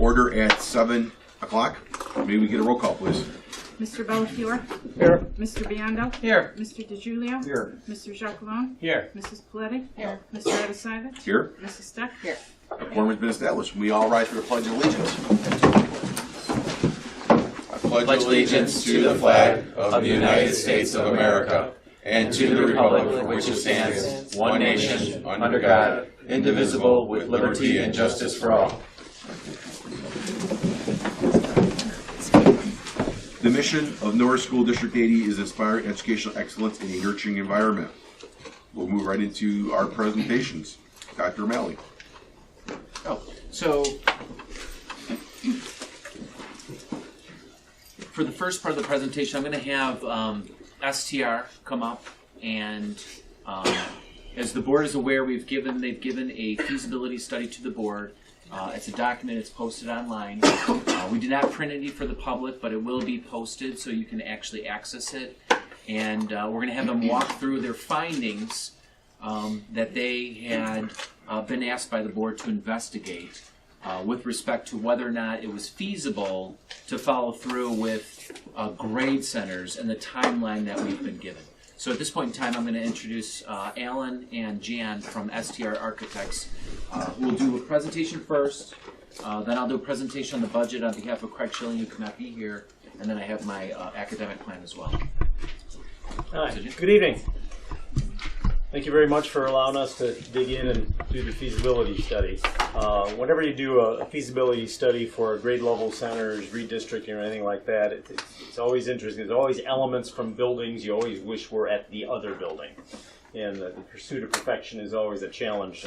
order at 7 o'clock. May we get a roll call, please? Mr. Bellafiore? Here. Mr. Biondo? Here. Mr. DiGiulio? Here. Mr. Jacqueline? Here. Mrs. Paletti? Here. Mr. Adesivich? Here. Mrs. Steck? Here. A quorum has been established. We all rise for the Pledge of Allegiance. I pledge allegiance to the flag of the United States of America and to the republic for which it stands, one nation, under God, indivisible, with liberty and justice for all. The mission of Norridge School District 80 is inspiring educational excellence in a nurturing environment. We'll move right into our presentations. Dr. O'Malley. So for the first part of the presentation, I'm going to have STR come up, and as the board is aware, they've given a feasibility study to the board. It's a document. It's posted online. We did not print any for the public, but it will be posted so you can actually access it. And we're going to have them walk through their findings that they had been asked by the board to investigate with respect to whether or not it was feasible to follow through with grade centers and the timeline that we've been given. So at this point in time, I'm going to introduce Alan and Jan from STR Architects, who will do a presentation first. Then I'll do a presentation on the budget on behalf of Craig Schilling, who cannot be here, and then I have my academic plan as well. Hi, good evening. Thank you very much for allowing us to dig in and do the feasibility study. Whenever you do a feasibility study for grade level centers, redistricting, or anything like that, it's always interesting. There's always elements from buildings you always wish were at the other building. And the pursuit of perfection is always a challenge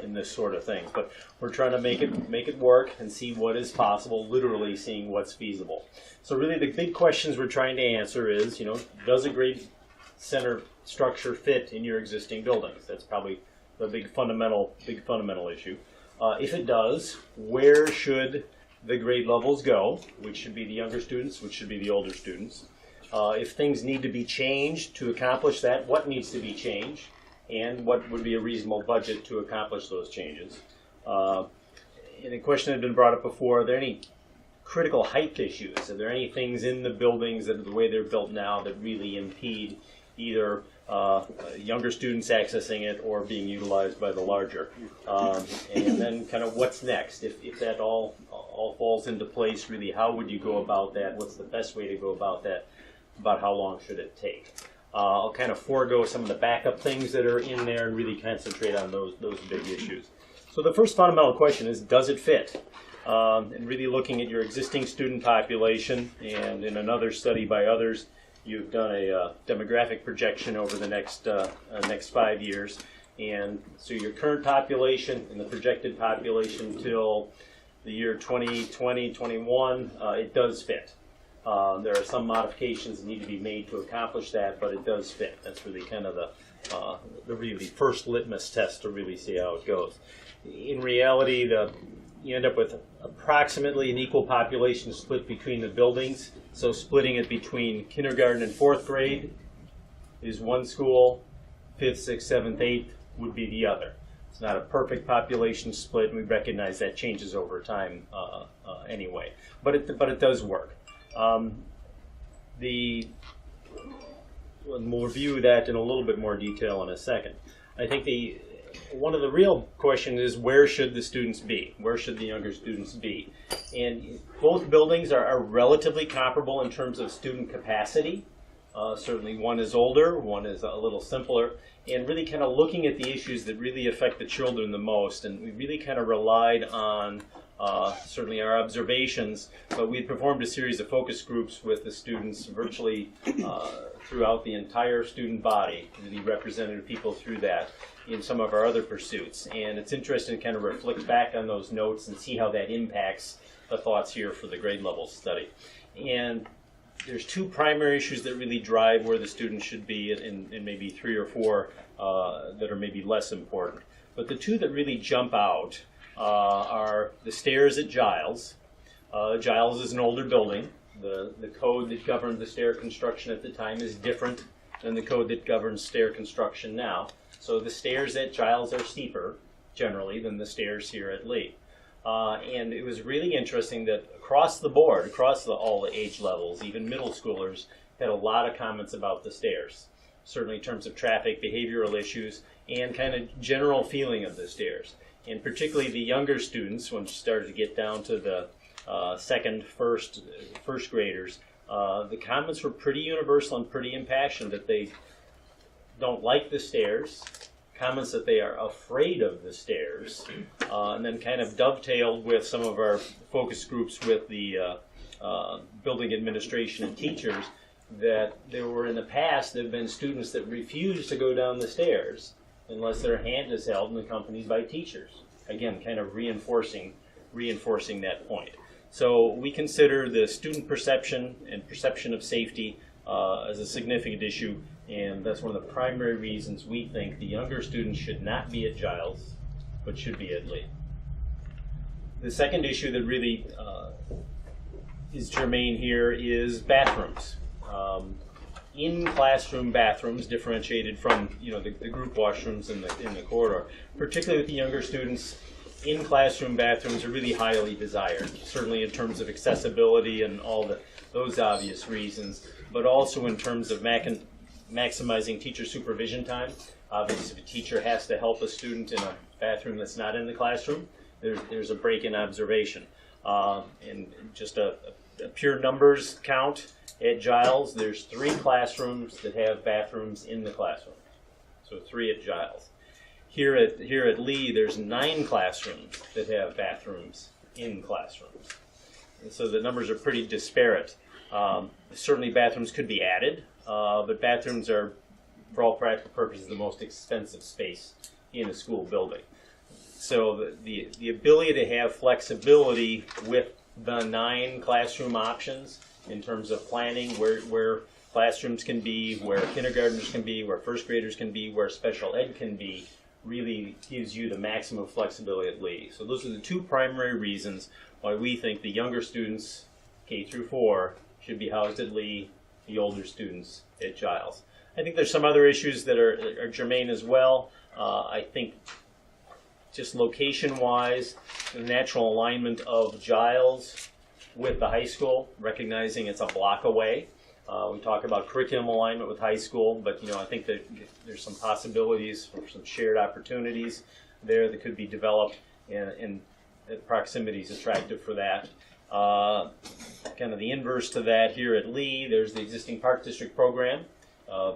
in this sort of thing. But we're trying to make it work and see what is possible, literally seeing what's feasible. So really the big questions we're trying to answer is, does a grade center structure fit in your existing buildings? That's probably the big fundamental issue. If it does, where should the grade levels go? Which should be the younger students, which should be the older students? If things need to be changed to accomplish that, what needs to be changed? And what would be a reasonable budget to accomplish those changes? And a question had been brought up before, are there any critical height issues? Are there any things in the buildings that are the way they're built now that really impede either younger students accessing it or being utilized by the larger? And then kind of what's next? If that all falls into place, really, how would you go about that? What's the best way to go about that? About how long should it take? I'll kind of forego some of the backup things that are in there and really concentrate on those big issues. So the first fundamental question is, does it fit? And really looking at your existing student population, and in another study by others, you've done a demographic projection over the next 5 years. And so your current population and the projected population till the year 2020, 21, it does fit. There are some modifications that need to be made to accomplish that, but it does fit. That's really kind of the really first litmus test to really see how it goes. In reality, you end up with approximately an equal population split between the buildings. So splitting it between kindergarten and 4th grade is one school, 5th, 6th, 7th, 8th would be the other. It's not a perfect population split, and we recognize that changes over time anyway. But it does work. We'll review that in a little bit more detail in a second. I think one of the real questions is, where should the students be? Where should the younger students be? And both buildings are relatively comparable in terms of student capacity. Certainly one is older, one is a little simpler, and really kind of looking at the issues that really affect the children the most. And we really kind of relied on certainly our observations, but we had performed a series of focus groups with the students virtually throughout the entire student body, really representative people through that in some of our other pursuits. And it's interesting to kind of reflect back on those notes and see how that impacts the thoughts here for the grade level study. And there's two primary issues that really drive where the students should be, and maybe 3 or 4 that are maybe less important. But the two that really jump out are the stairs at Giles. Giles is an older building. The code that governed the stair construction at the time is different than the code that governs stair construction now. So the stairs at Giles are steeper, generally, than the stairs here at Lee. And it was really interesting that across the board, across all the age levels, even middle schoolers, had a lot of comments about the stairs. Certainly in terms of traffic, behavioral issues, and kind of general feeling of the stairs. And particularly the younger students, when you started to get down to the first graders, the comments were pretty universal and pretty impassioned that they don't like the stairs, comments that they are afraid of the stairs, and then kind of dovetailed with some of our focus groups with the building administration and teachers, that there were in the past, there have been students that refuse to go down the stairs unless their hand is held and accompanied by teachers. Again, kind of reinforcing that point. So we consider the student perception and perception of safety as a significant issue, and that's one of the primary reasons we think the younger students should not be at Giles, but should be at Lee. The second issue that really is germane here is bathrooms. In-classroom bathrooms, differentiated from the group washrooms in the corridor, particularly with the younger students. In-classroom bathrooms are really highly desired, certainly in terms of accessibility and all those obvious reasons, but also in terms of maximizing teacher supervision time. Obviously, if a teacher has to help a student in a bathroom that's not in the classroom, there's a break in observation. And just a pure numbers count, at Giles, there's 3 classrooms that have bathrooms in the classroom. So 3 at Giles. Here at Lee, there's 9 classrooms that have bathrooms in classrooms. And so the numbers are pretty disparate. Certainly bathrooms could be added, but bathrooms are, for all practical purposes, the most expensive space in a school building. So the ability to have flexibility with the 9 classroom options in terms of planning, where classrooms can be, where kindergartners can be, where first graders can be, where special ed can be, really gives you the maximum flexibility at Lee. So those are the 2 primary reasons why we think the younger students, K through 4, should be housed at Lee, the older students at Giles. I think there's some other issues that are germane as well. I think just location-wise, the natural alignment of Giles with the high school, recognizing it's a block away. We talk about curriculum alignment with high school, but I think that there's some possibilities for some shared opportunities there that could be developed, and proximity is attractive for that. Kind of the inverse to that here at Lee, there's the existing Park District program,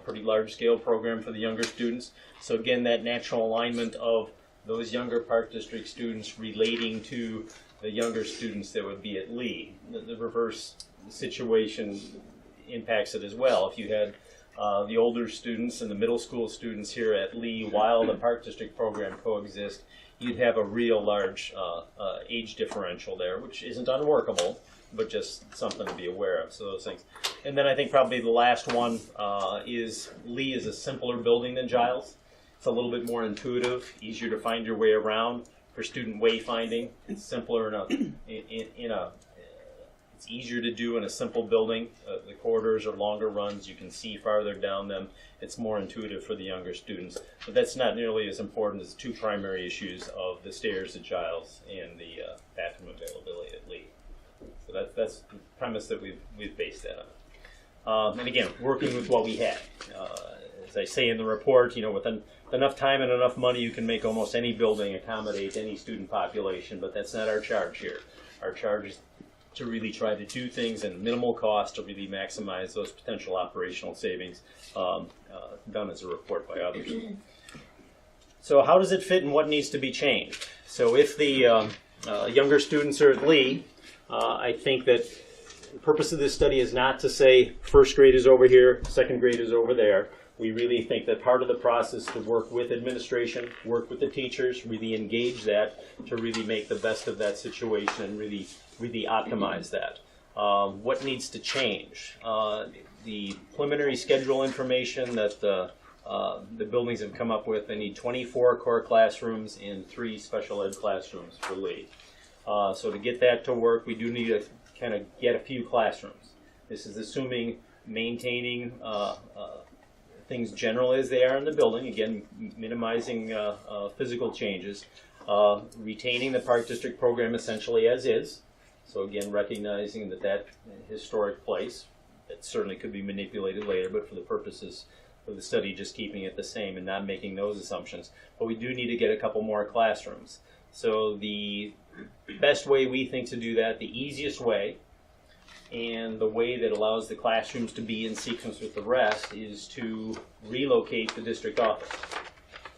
pretty large-scale program for the younger students. So again, that natural alignment of those younger Park District students relating to the younger students that would be at Lee. The reverse situation impacts it as well. If you had the older students and the middle school students here at Lee while the Park District program coexist, you'd have a real large age differential there, which isn't unworkable, but just something to be aware of. So those things. And then I think probably the last one is Lee is a simpler building than Giles. It's a little bit more intuitive, easier to find your way around for student wayfinding. It's simpler it's easier to do in a simple building. The corridors are longer runs. You can see farther down them. It's more intuitive for the younger students. But that's not nearly as important as the 2 primary issues of the stairs at Giles and the bathroom availability at Lee. So that's the premise that we've based that on. And again, working with what we had. As I say in the report, with enough time and enough money, you can make almost any building accommodate any student population, but that's not our charge here. Our charge is to really try to do things at minimal cost to really maximize those potential operational savings, done as a report by others. So how does it fit and what needs to be changed? So if the younger students are at Lee, I think that the purpose of this study is not to say first grade is over here, second grade is over there. We really think that part of the process to work with administration, work with the teachers, really engage that to really make the best of that situation and really optimize that. What needs to change? The preliminary schedule information that the buildings have come up with, they need 24 core classrooms and 3 special ed classrooms for Lee. So to get that to work, we do need to kind of get a few classrooms. This is assuming maintaining things general as they are in the building, again, minimizing physical changes. retaining the Park District program essentially as is. So again, recognizing that historic place, it certainly could be manipulated later, but for the purposes of the study, just keeping it the same and not making those assumptions. But we do need to get a couple more classrooms. So the best way we think to do that, the easiest way, and the way that allows the classrooms to be in sequence with the rest, is to relocate the district office.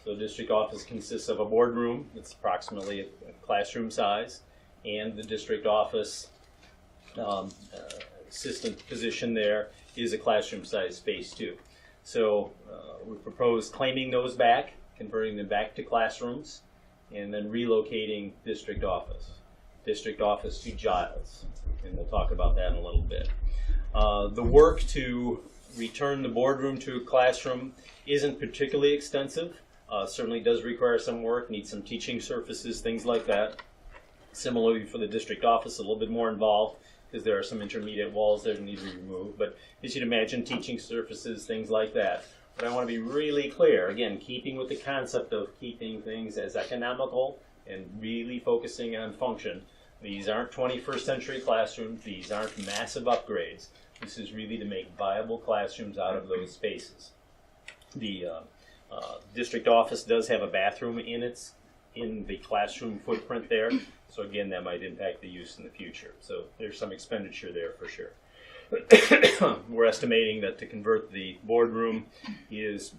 So the district office consists of a boardroom that's approximately a classroom size, and the district office assistant position there is a classroom size space too. So we propose claiming those back, converting them back to classrooms, and then relocating district office to Giles. And we'll talk about that in a little bit. The work to return the boardroom to a classroom isn't particularly extensive. Certainly does require some work, needs some teaching surfaces, things like that. Similarly for the district office, a little bit more involved because there are some intermediate walls that need to be removed. But as you'd imagine, teaching surfaces, things like that. But I want to be really clear, again, keeping with the concept of keeping things as economical and really focusing on function. These aren't 21st century classrooms. These aren't massive upgrades. This is really to make viable classrooms out of those spaces. The district office does have a bathroom in the classroom footprint there. So again, that might impact the use in the future. So there's some expenditure there for sure. We're estimating that to convert the boardroom is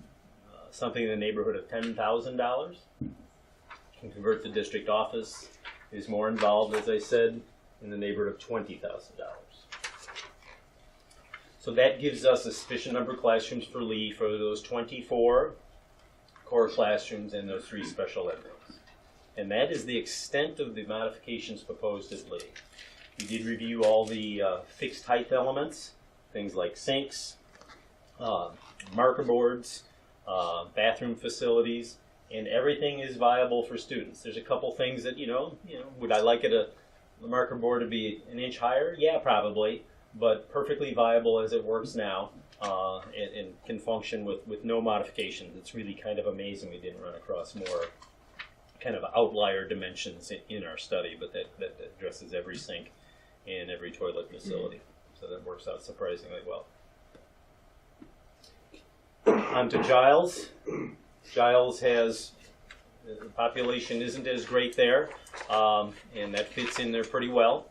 something in the neighborhood of $10,000. To convert the district office is more involved, as I said, in the neighborhood of $20,000. So that gives us a sufficient number of classrooms for Lee for those 24 core classrooms and those 3 special ed rooms. And that is the extent of the modifications proposed at Lee. We did review all the fixed height elements, things like sinks, marker boards, bathroom facilities, and everything is viable for students. There's a couple things that, would I like the marker board to be an inch higher? Yeah, probably, but perfectly viable as it works now, and can function with no modifications. It's really kind of amazing we didn't run across more kind of outlier dimensions in our study, but that addresses every sink and every toilet facility. So that works out surprisingly well. On to Giles. Giles has, the population isn't as great there, and that fits in there pretty well.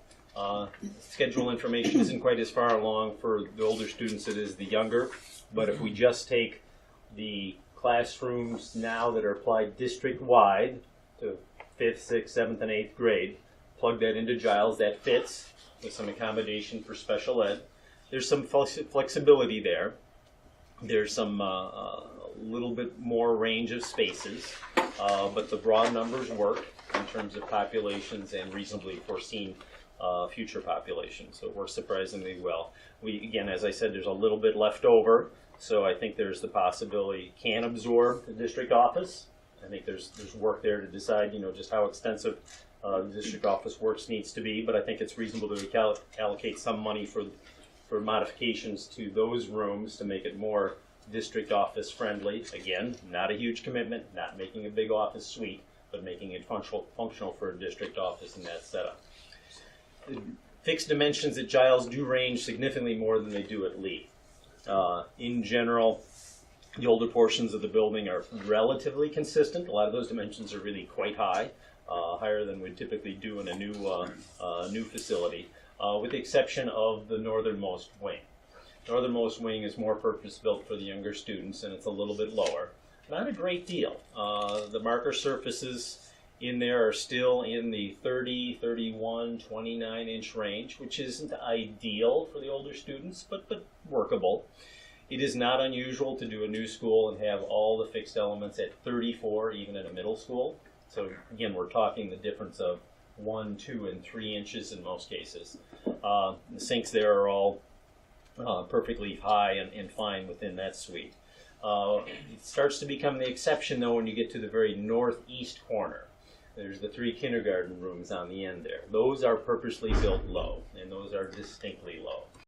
Schedule information isn't quite as far along for the older students as it is the younger, but if we just take the classrooms now that are applied district-wide to 5th, 6th, 7th, and 8th grade, plug that into Giles, that fits with some accommodation for special ed. There's some flexibility there. There's some little bit more range of spaces, but the broad numbers work in terms of populations and reasonably foreseen future populations. So it works surprisingly well. Again, as I said, there's a little bit left over, so I think there's the possibility can absorb the district office. I think there's work there to decide, just how extensive the district office works needs to be, but I think it's reasonable to allocate some money for modifications to those rooms to make it more district office friendly. Again, not a huge commitment, not making a big office suite, but making it functional for a district office in that setup. The fixed dimensions at Giles do range significantly more than they do at Lee. In general, the older portions of the building are relatively consistent. A lot of those dimensions are really quite high, higher than we'd typically do in a new facility, with the exception of the northernmost wing. Northernmost wing is more purpose-built for the younger students, and it's a little bit lower. Not a great deal. The marker surfaces in there are still in the 30, 31, 29-inch range, which isn't ideal for the older students, but workable. It is not unusual to do a new school and have all the fixed elements at 34, even in a middle school. So again, we're talking the difference of 1, 2, and 3 inches in most cases. The sinks there are all perfectly high and fine within that suite. It starts to become the exception, though, when you get to the very northeast corner. There's the 3 kindergarten rooms on the end there. Those are purposely built low, and those are distinctly low.